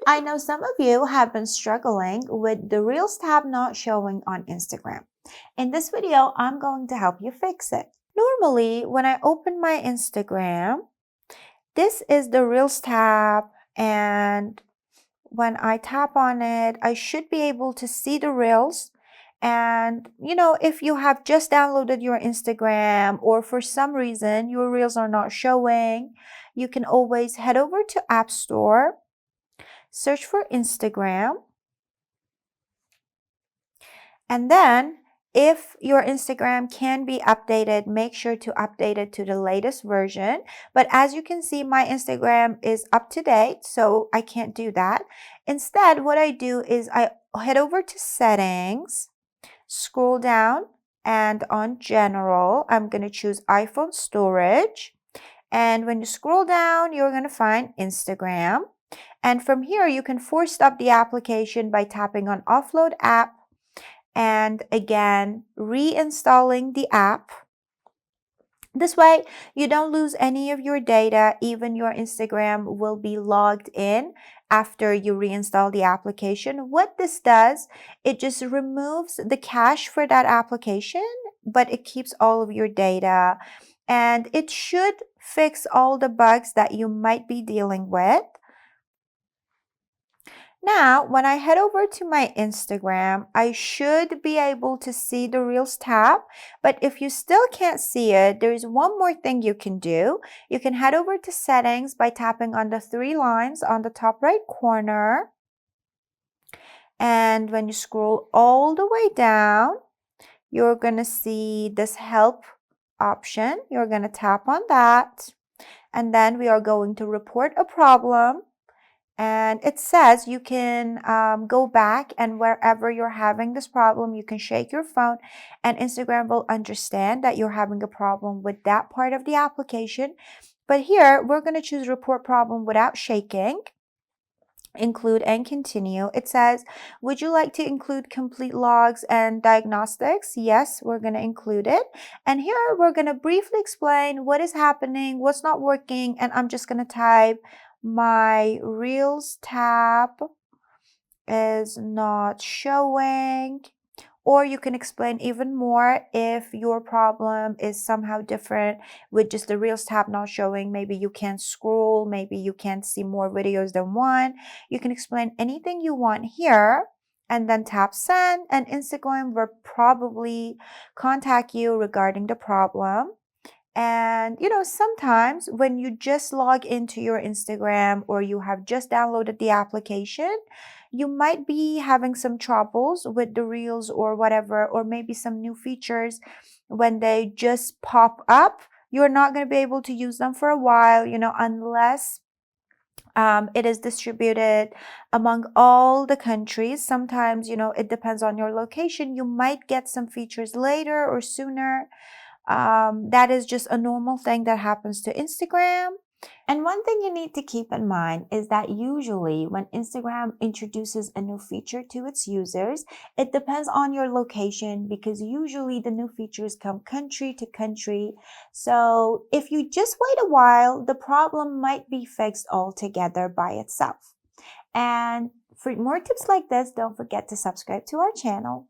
I know some of you have been struggling with the Reels tab not showing on Instagram. In this video, I'm going to help you fix it. Normally, when I open my Instagram, this is the Reels tab, and when I tap on it, I should be able to see the Reels. And if you have just downloaded your Instagram or for some reason your Reels are not showing, you can always head over to App Store, search for Instagram, and then if your Instagram can be updated, make sure to update it to the latest version. But as you can see, my Instagram is up to date, so I can't do that. Instead, what I do is I head over to settings, scroll down, and on general, I'm going to choose iPhone storage. And when you scroll down, you're going to find Instagram. And from here, you can force stop the application by tapping on offload app and again reinstalling the app. This way, you don't lose any of your data. Even your Instagram will be logged in after you reinstall the application. What this does, it just removes the cache for that application, but it keeps all of your data. And it should fix all the bugs that you might be dealing with. Now, when I head over to my Instagram, I should be able to see the Reels tab. But if you still can't see it, there's one more thing you can do. You can head over to settings by tapping on the three lines on the top right corner. And when you scroll all the way down, you're going to see this help option. You're going to tap on that. And then we are going to report a problem. And it says you can go back, and wherever you're having this problem, you can shake your phone and Instagram will understand that you're having a problem with that part of the application. But here, we're going to choose report problem without shaking, include and continue. It says, would you like to include complete logs and diagnostics? Yes, we're going to include it. And here we're going to briefly explain what is happening, what's not working, and I'm just going to type my Reels tab is not showing. Or you can explain even more if your problem is somehow different with just the Reels tab not showing. Maybe you can't scroll, maybe you can't see more videos than one. You can explain anything you want here and then tap send, and Instagram will probably contact you regarding the problem. And sometimes when you just log into your Instagram or you have just downloaded the application, you might be having some troubles with the Reels or whatever, or maybe some new features. When they just pop up, you're not going to be able to use them for a while, unless it is distributed among all the countries. Sometimes, it depends on your location. You might get some features later or sooner. That is just a normal thing that happens to Instagram. And one thing you need to keep in mind is that usually when Instagram introduces a new feature to its users, it depends on your location, because usually the new features come country to country. So if you just wait a while, the problem might be fixed altogether by itself. And for more tips like this, don't forget to subscribe to our channel.